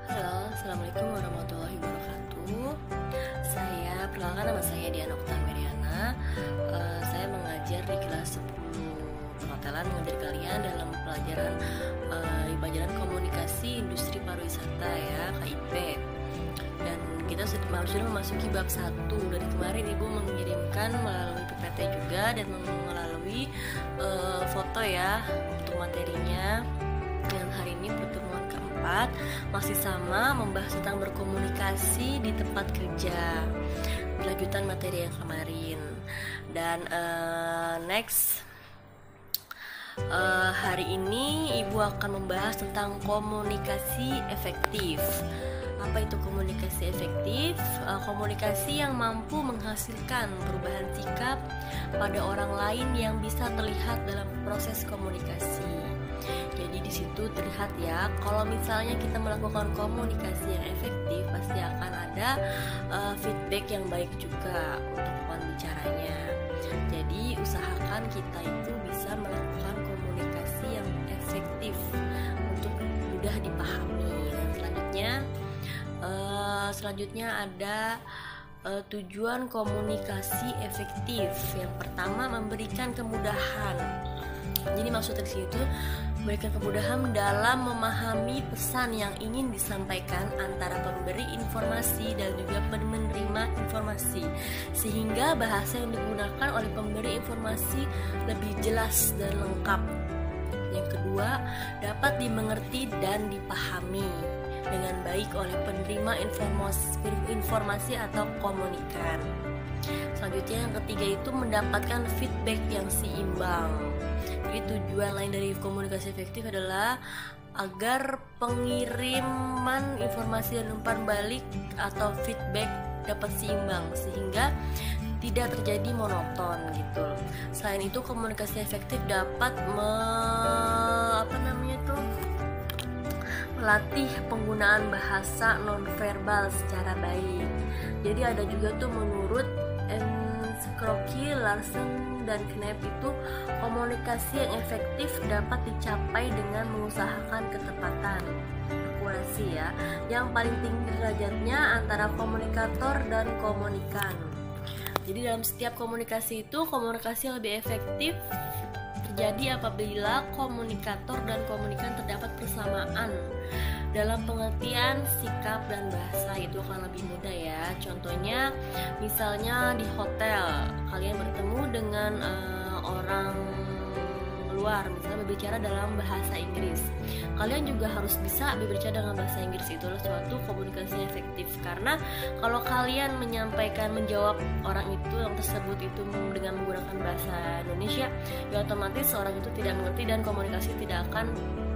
Halo, Assalamualaikum warahmatullahi wabarakatuh. Perkenalkan nama saya Diana Okta Meriana. Saya mengajar di kelas 10 perhotelan, mengajar kalian dalam di pelajaran komunikasi industri pariwisata ya, KIP. Dan kita sudah memasuki bab 1. Dari kemarin Ibu mengirimkan melalui PPT juga dan melalui foto ya untuk materinya. Dan hari ini pertemuan keempat masih sama, membahas tentang berkomunikasi di tempat kerja, lanjutan materi yang kemarin. Dan hari ini Ibu akan membahas tentang komunikasi efektif. Apa itu komunikasi efektif? Komunikasi yang mampu menghasilkan perubahan sikap pada orang lain yang bisa terlihat dalam proses komunikasi. Jadi di situ terlihat ya, kalau misalnya kita melakukan komunikasi yang efektif, pasti akan ada feedback yang baik juga untuk lawan bicaranya. Jadi usahakan kita itu bisa melakukan komunikasi yang efektif untuk mudah dipahami. Dan selanjutnya ada tujuan komunikasi efektif. Yang pertama, memberikan kemudahan. Jadi maksud dari situ memberikan kemudahan dalam memahami pesan yang ingin disampaikan antara pemberi informasi dan juga penerima informasi, sehingga bahasa yang digunakan oleh pemberi informasi lebih jelas dan lengkap. Yang kedua, dapat dimengerti dan dipahami dengan baik oleh penerima informasi atau komunikan. Selanjutnya yang ketiga itu mendapatkan feedback yang seimbang. Jadi tujuan lain dari komunikasi efektif adalah agar pengiriman informasi dan umpan balik atau feedback dapat seimbang sehingga tidak terjadi monoton gitu. Selain itu komunikasi efektif dapat melatih penggunaan bahasa nonverbal secara baik. Jadi ada juga tuh menurut Scrooge, Larsen, dan Knapp itu komunikasi yang efektif dapat dicapai dengan mengusahakan ketepatan, akurasi ya, yang paling tinggi derajatnya antara komunikator dan komunikan. Jadi dalam setiap komunikasi itu, komunikasi yang lebih efektif terjadi apabila komunikator dan komunikan terdapat persamaan dalam pengertian sikap dan bahasa. Itu akan lebih mudah ya. Contohnya misalnya di hotel kalian bertemu dengan orang luar, misalnya berbicara dalam bahasa Inggris, kalian juga harus bisa berbicara dengan bahasa Inggris. Itu adalah suatu komunikasi efektif, karena kalau kalian menjawab orang itu yang tersebut itu dengan menggunakan bahasa Indonesia, ya otomatis orang itu tidak mengerti dan komunikasi tidak akan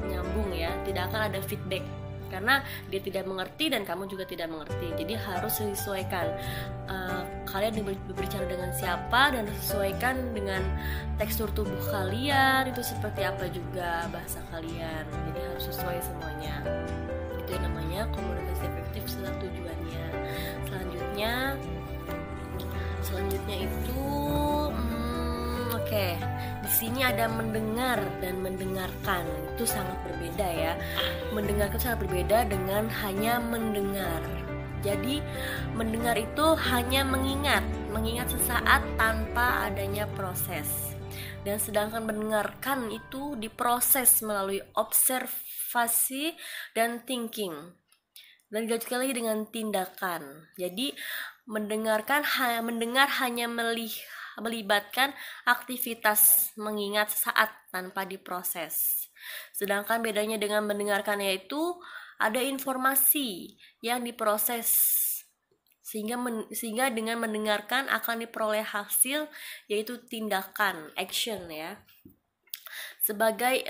nyambung ya, tidak akan ada feedback karena dia tidak mengerti dan kamu juga tidak mengerti. Jadi harus disesuaikan kalian berbicara dengan siapa dan disesuaikan dengan tekstur tubuh kalian, itu seperti apa juga bahasa kalian. Jadi harus sesuai semuanya. Itu yang namanya komunikasi efektif setelah tujuannya. Selanjutnya itu di sini ada mendengar dan mendengarkan. Itu sangat berbeda ya. Mendengarkan sangat berbeda dengan hanya mendengar. Jadi mendengar itu hanya mengingat sesaat tanpa adanya proses. Dan sedangkan mendengarkan itu diproses melalui observasi dan thinking. Dan dilanjutkan lagi dengan tindakan. Jadi mendengar hanya melibatkan aktivitas mengingat sesaat tanpa diproses. Sedangkan bedanya dengan mendengarkan yaitu ada informasi yang diproses sehingga dengan mendengarkan akan diperoleh hasil, yaitu tindakan, action ya. Sebagai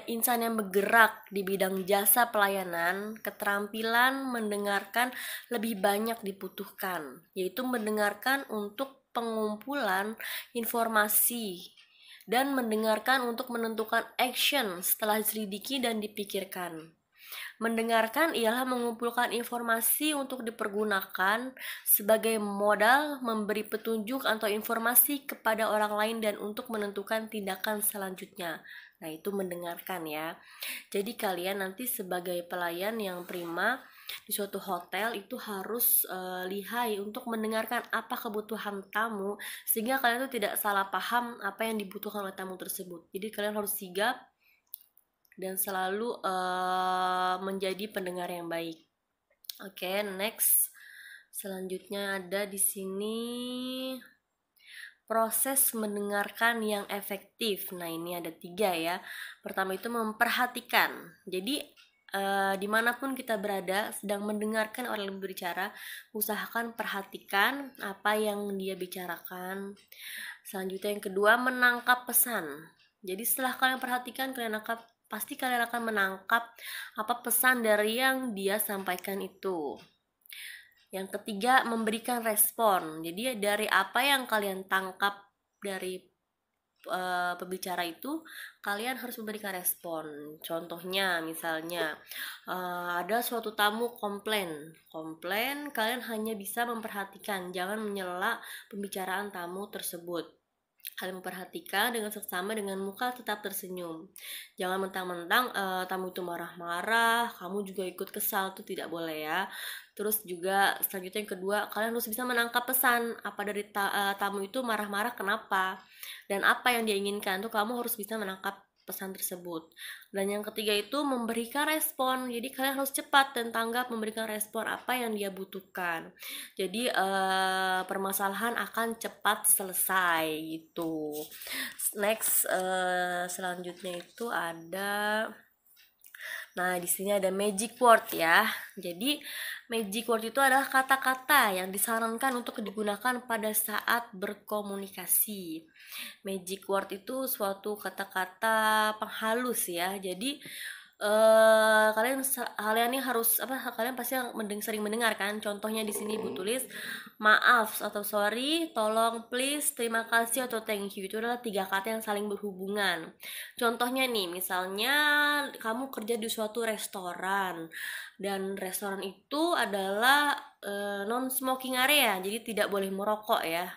insan yang bergerak di bidang jasa pelayanan, keterampilan mendengarkan lebih banyak dibutuhkan, yaitu mendengarkan untuk pengumpulan informasi dan mendengarkan untuk menentukan action setelah diselidiki dan dipikirkan. Mendengarkan ialah mengumpulkan informasi untuk dipergunakan sebagai modal memberi petunjuk atau informasi kepada orang lain dan untuk menentukan tindakan selanjutnya. Nah, itu mendengarkan ya. Jadi kalian nanti sebagai pelayan yang prima di suatu hotel itu harus lihai untuk mendengarkan apa kebutuhan tamu, sehingga kalian tuh tidak salah paham apa yang dibutuhkan oleh tamu tersebut. Jadi kalian harus sigap dan selalu menjadi pendengar yang baik. Oke, next. Selanjutnya ada di sini proses mendengarkan yang efektif. Nah, ini ada 3 ya. Pertama itu memperhatikan. Jadi dimanapun kita berada sedang mendengarkan orang yang berbicara, usahakan perhatikan apa yang dia bicarakan. Selanjutnya yang kedua, menangkap pesan. Jadi setelah kalian perhatikan, pasti kalian akan menangkap apa pesan dari yang dia sampaikan itu. Yang ketiga, memberikan respon. Jadi dari apa yang kalian tangkap dari pembicara itu, kalian harus memberikan respon. Contohnya, misalnya ada suatu tamu komplain, kalian hanya bisa memperhatikan, jangan menyela pembicaraan tamu tersebut. Kalian memperhatikan dengan seksama, dengan muka tetap tersenyum. Jangan mentang-mentang tamu itu marah-marah, kamu juga ikut kesal, itu tidak boleh ya. Terus juga selanjutnya yang kedua, kalian harus bisa menangkap pesan apa dari tamu itu marah-marah kenapa dan apa yang dia inginkan. Tuh kamu harus bisa menangkap pesan tersebut. Dan yang ketiga itu memberikan respon. Jadi kalian harus cepat dan tanggap memberikan respon apa yang dia butuhkan. Jadi permasalahan akan cepat selesai gitu. Next, selanjutnya itu ada, nah di sini ada magic word ya. Jadi magic word itu adalah kata-kata yang disarankan untuk digunakan pada saat berkomunikasi. Magic word itu suatu kata-kata penghalus ya. Jadi kalian ini harus kalian pasti sering mendengar kan. Contohnya di sini Ibu tulis maaf atau sorry, tolong, please, terima kasih atau thank you. Itu adalah 3 kata yang saling berhubungan. Contohnya nih, misalnya kamu kerja di suatu restoran dan restoran itu adalah non smoking area, jadi tidak boleh merokok ya.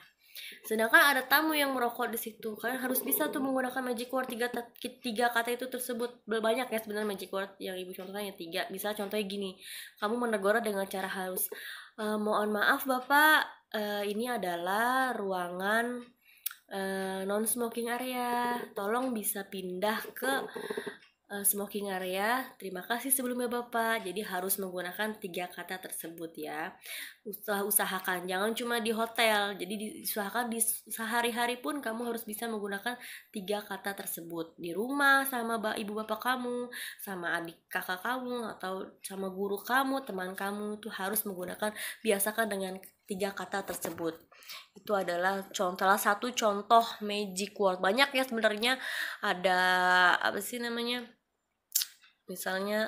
Sedangkan ada tamu yang merokok di situ, kalian harus bisa tuh menggunakan magic word 3 kata itu tersebut. Banyak ya sebenarnya magic word yang Ibu contohkan ya 3. Bisa contohnya gini, kamu menegur dengan cara halus, mohon maaf Bapak, ini adalah ruangan non smoking area, tolong bisa pindah ke smoking area. Terima kasih sebelumnya Bapak. Jadi harus menggunakan 3 kata tersebut ya. Usahakan jangan cuma di hotel. Jadi diusahakan di sehari-hari pun kamu harus bisa menggunakan 3 kata tersebut. Di rumah sama ibu bapak kamu, sama adik kakak kamu, atau sama guru kamu, teman kamu, itu harus menggunakan, biasakan dengan 3 kata tersebut. Itu adalah salah satu contoh magic word. Banyak ya sebenarnya, ada apa sih namanya, misalnya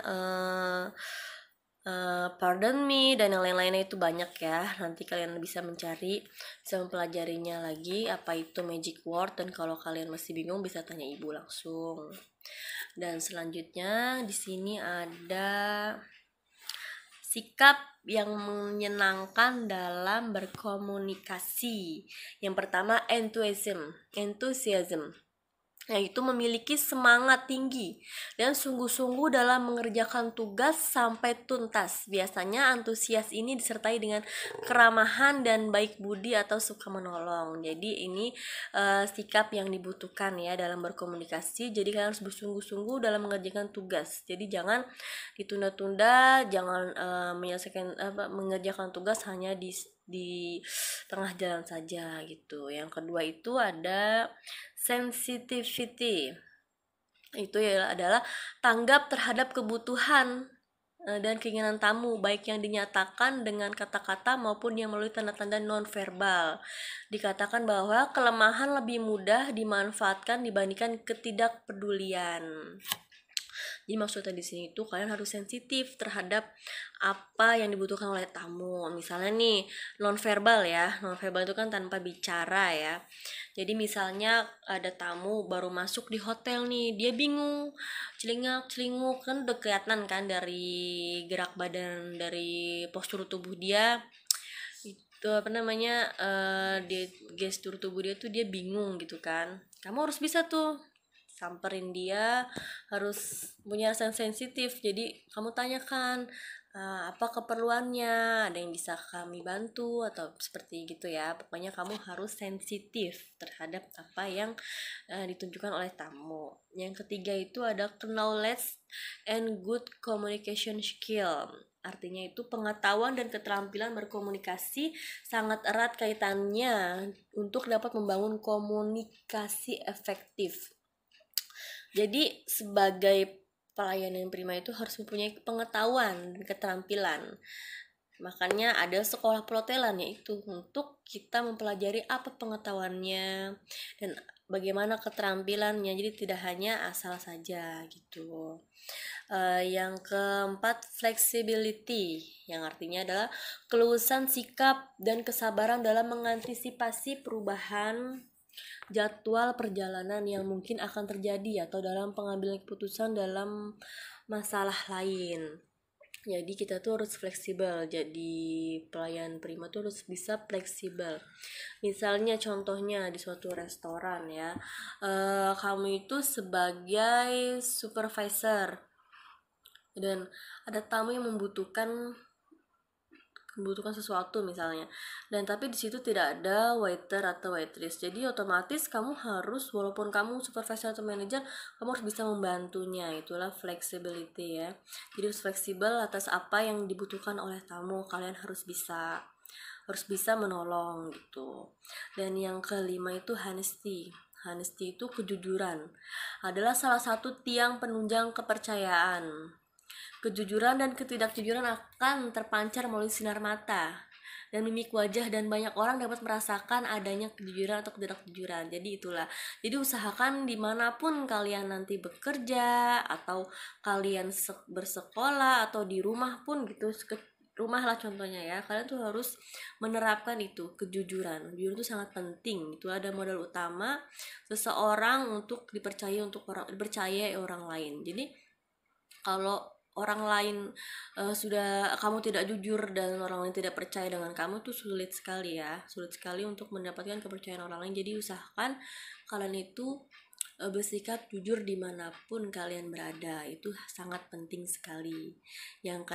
pardon me dan yang lain-lainnya, itu banyak ya. Nanti kalian bisa mencari, bisa mempelajarinya lagi apa itu magic word, dan kalau kalian masih bingung bisa tanya ibu langsung. Dan selanjutnya di sini ada sikap yang menyenangkan dalam berkomunikasi. Yang pertama, enthusiasm, yaitu memiliki semangat tinggi dan sungguh-sungguh dalam mengerjakan tugas sampai tuntas. Biasanya antusias ini disertai dengan keramahan dan baik budi atau suka menolong. Jadi ini sikap yang dibutuhkan ya dalam berkomunikasi. Jadi kalian harus bersungguh-sungguh dalam mengerjakan tugas. Jadi jangan ditunda-tunda, jangan mengerjakan tugas hanya di tengah jalan saja gitu. Yang kedua itu ada sensitivity. Itu adalah tanggap terhadap kebutuhan dan keinginan tamu, baik yang dinyatakan dengan kata-kata maupun yang melalui tanda-tanda nonverbal. Dikatakan bahwa kelemahan lebih mudah dimanfaatkan dibandingkan ketidakpedulian. Jadi maksudnya di sini itu kalian harus sensitif terhadap apa yang dibutuhkan oleh tamu. Misalnya nih, nonverbal ya. Nonverbal itu kan tanpa bicara ya. Jadi misalnya ada tamu baru masuk di hotel nih, dia bingung, celingak-celinguk, kan udah kelihatan kan dari gerak badan, dari postur tubuh dia. Itu dia gestur tubuh dia tuh dia bingung gitu kan. Kamu harus bisa tuh samperin dia, harus punya rasa sensitif. Jadi kamu tanyakan, apa keperluannya, ada yang bisa kami bantu atau seperti gitu ya. Pokoknya kamu harus sensitif terhadap apa yang ditunjukkan oleh tamu. Yang ketiga itu ada knowledge and good communication skill. Artinya itu pengetahuan dan keterampilan berkomunikasi sangat erat kaitannya untuk dapat membangun komunikasi efektif. Jadi sebagai pelayan yang prima itu harus mempunyai pengetahuan dan keterampilan. Makanya ada sekolah pelotelan, yaitu untuk kita mempelajari apa pengetahuannya dan bagaimana keterampilannya. Jadi tidak hanya asal saja gitu. Yang keempat, flexibility, yang artinya adalah keluasan sikap dan kesabaran dalam mengantisipasi perubahan jadwal perjalanan yang mungkin akan terjadi atau dalam pengambilan keputusan dalam masalah lain. Jadi kita tuh harus fleksibel. Jadi pelayan prima tuh harus bisa fleksibel. Misalnya contohnya di suatu restoran ya, kamu itu sebagai supervisor dan ada tamu yang membutuhkan sesuatu misalnya, dan tapi di situ tidak ada waiter atau waitress, jadi otomatis kamu harus, walaupun kamu supervisor atau manajer, kamu harus bisa membantunya. Itulah flexibility ya. Jadi harus fleksibel atas apa yang dibutuhkan oleh tamu. Kalian harus bisa menolong gitu. Dan yang kelima itu honesty. Honesty itu kejujuran, adalah salah satu tiang penunjang kepercayaan. Kejujuran dan ketidakjujuran akan terpancar melalui sinar mata dan mimik wajah, dan banyak orang dapat merasakan adanya kejujuran atau ketidakjujuran. Jadi itulah. Jadi usahakan dimanapun kalian nanti bekerja atau kalian bersekolah atau di rumah pun gitu, rumah lah contohnya ya, kalian tuh harus menerapkan itu kejujuran. Jujur itu sangat penting. Itu ada modal utama seseorang untuk dipercaya orang lain. Jadi kalau orang lain sudah kamu tidak jujur dan orang lain tidak percaya dengan kamu, tuh sulit sekali untuk mendapatkan kepercayaan orang lain. Jadi usahakan kalian itu bersikap jujur dimanapun kalian berada. Itu sangat penting sekali. Yang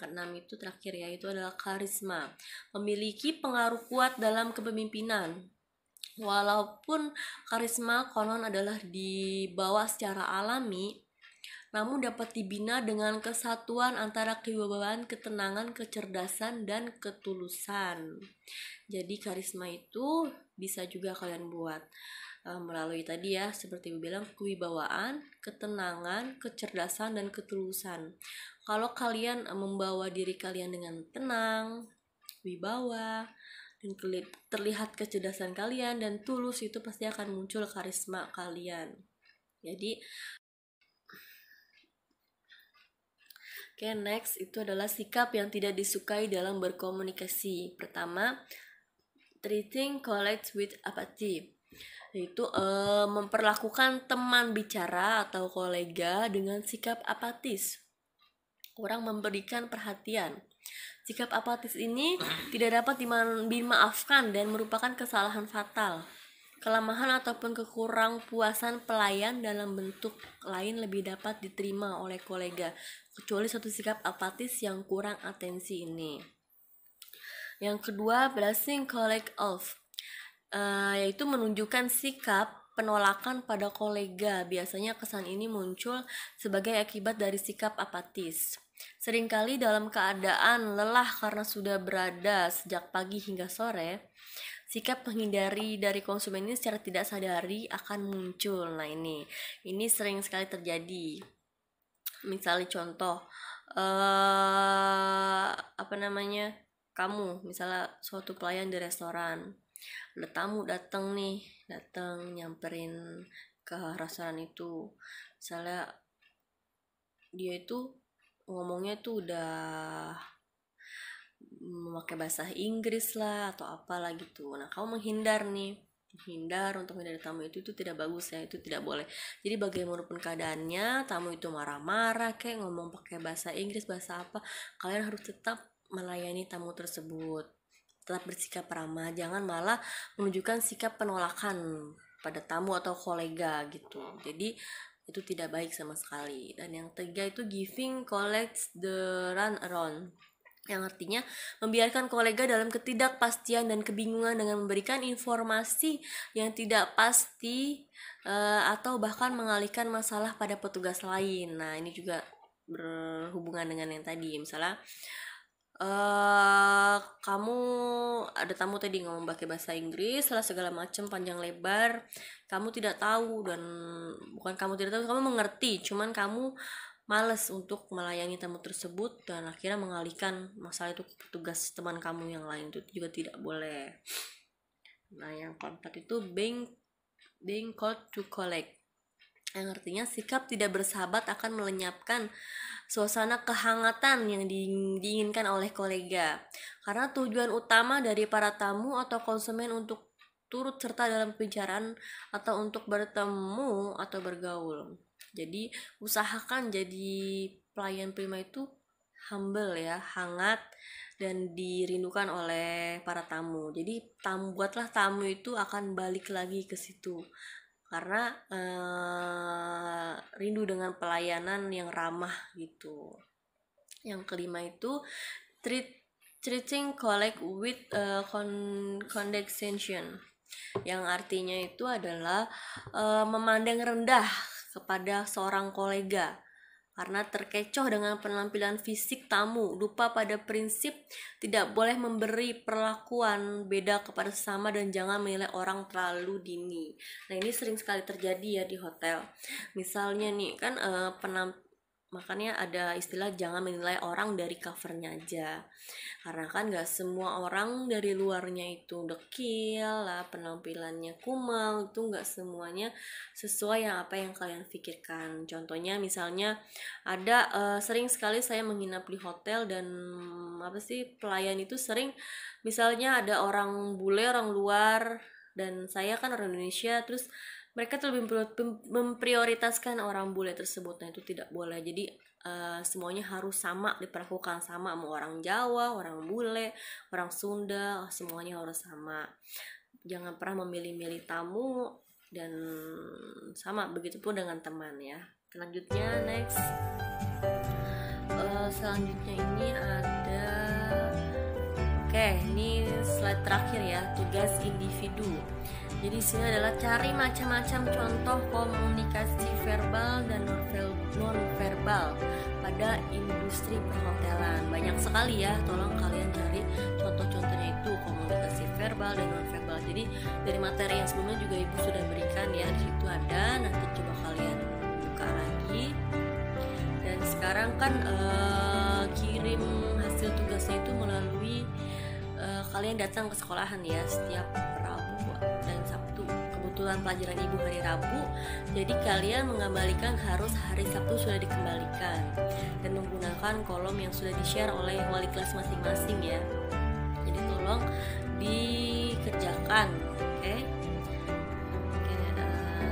keenam itu terakhir ya, itu adalah karisma. Memiliki pengaruh kuat dalam kepemimpinan. Walaupun karisma konon adalah dibawa secara alami, namun dapat dibina dengan kesatuan antara kewibawaan, ketenangan, kecerdasan, dan ketulusan. Jadi karisma itu bisa juga kalian buat melalui tadi ya, seperti Ibu bilang, kewibawaan, ketenangan, kecerdasan, dan ketulusan. Kalau kalian membawa diri kalian dengan tenang, wibawa, dan terlihat kecerdasan kalian dan tulus, itu pasti akan muncul karisma kalian. Jadi Oke, next itu adalah sikap yang tidak disukai dalam berkomunikasi. Pertama, treating colleagues with apathy, yaitu memperlakukan teman bicara atau kolega dengan sikap apatis, kurang memberikan perhatian. Sikap apatis ini tidak dapat dimaafkan dan merupakan kesalahan fatal. Kelemahan ataupun kekurang puasan pelayan dalam bentuk lain lebih dapat diterima oleh kolega, kecuali suatu sikap apatis yang kurang atensi ini. Yang kedua, brushing colleague off, yaitu menunjukkan sikap penolakan pada kolega. Biasanya kesan ini muncul sebagai akibat dari sikap apatis. Seringkali dalam keadaan lelah karena sudah berada sejak pagi hingga sore, sikap menghindari dari konsumen ini secara tidak sadari akan muncul. Nah ini sering sekali terjadi. Misalnya contoh, kamu misalnya suatu pelayan di restoran, ada tamu datang nyamperin ke restoran itu. Misalnya dia itu ngomongnya tuh udah memakai bahasa Inggris lah atau apalah gitu. Nah kamu menghindar untuk menghindari tamu itu tidak bagus ya, itu tidak boleh. Jadi bagaimanapun keadaannya, tamu itu marah-marah kayak ngomong pakai bahasa Inggris, bahasa apa, kalian harus tetap melayani tamu tersebut, tetap bersikap ramah, jangan malah menunjukkan sikap penolakan pada tamu atau kolega gitu. Jadi itu tidak baik sama sekali. Dan yang ketiga itu giving colleagues the run around, yang artinya membiarkan kolega dalam ketidakpastian dan kebingungan dengan memberikan informasi yang tidak pasti atau bahkan mengalihkan masalah pada petugas lain. Nah, ini juga berhubungan dengan yang tadi, misalnya kamu ada tamu tadi ngomong pakai bahasa Inggris lah segala macam panjang lebar, kamu tidak tahu, dan bukan kamu tidak tahu, kamu mengerti, cuman kamu males untuk melayani tamu tersebut dan akhirnya mengalihkan masalah itu ke petugas teman kamu yang lain, itu juga tidak boleh. Nah, yang keempat itu being called to collect, yang artinya sikap tidak bersahabat akan melenyapkan suasana kehangatan yang diinginkan oleh kolega, karena tujuan utama dari para tamu atau konsumen untuk turut serta dalam pembicaraan atau untuk bertemu atau bergaul. Jadi usahakan jadi pelayan prima itu humble ya, hangat dan dirindukan oleh para tamu. Jadi buatlah tamu itu akan balik lagi ke situ karena rindu dengan pelayanan yang ramah gitu. Yang kelima itu treating colleague with condescension, yang artinya itu adalah memandang rendah kepada seorang kolega karena terkecoh dengan penampilan fisik tamu, lupa pada prinsip tidak boleh memberi perlakuan beda kepada sesama dan jangan menilai orang terlalu dini. Nah, ini sering sekali terjadi ya di hotel. Misalnya nih kan makanya ada istilah jangan menilai orang dari covernya aja, karena kan gak semua orang dari luarnya itu dekil lah, penampilannya kumal, itu gak semuanya sesuai yang apa yang kalian pikirkan. Contohnya misalnya ada sering sekali saya menginap di hotel dan pelayan itu sering, misalnya ada orang bule, orang luar, dan saya kan orang Indonesia, terus mereka tuh lebih memprioritaskan orang bule tersebut. Nah, itu tidak boleh. Jadi semuanya harus sama, diperlakukan sama, mau orang Jawa, orang bule, orang Sunda, semuanya harus sama. Jangan pernah memilih-milih tamu, dan sama begitu pun dengan teman ya. Selanjutnya next, selanjutnya ini ada ini slide terakhir ya, tugas individu. Jadi sini adalah cari macam-macam contoh komunikasi verbal dan non-verbal pada industri perhotelan. Banyak sekali ya, tolong kalian cari contoh-contohnya itu komunikasi verbal dan non-verbal. Jadi dari materi yang sebelumnya juga Ibu sudah berikan ya, di situ ada, nanti coba kalian buka lagi. Dan sekarang kan kirim hasil tugasnya itu melalui kalian datang ke sekolahan ya setiap Rabu dan Sabtu. Kebetulan pelajaran Ibu hari Rabu, jadi kalian mengembalikan harus hari Sabtu sudah dikembalikan dan menggunakan kolom yang sudah di-share oleh wali kelas masing-masing ya. Jadi tolong dikerjakan, oke?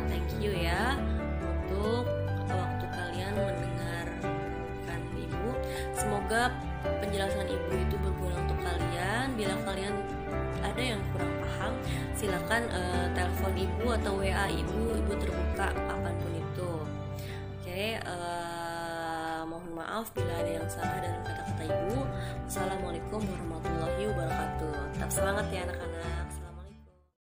Thank you ya untuk waktu kalian mendengarkan Ibu. Semoga penjelasan Ibu itu berguna untuk kalian. Bila kalian ada yang kurang paham, silakan telepon Ibu atau WA Ibu terbuka kapanpun itu. Mohon maaf bila ada yang salah dalam kata-kata Ibu. Wassalamualaikum warahmatullahi wabarakatuh. Tetap semangat ya anak-anak.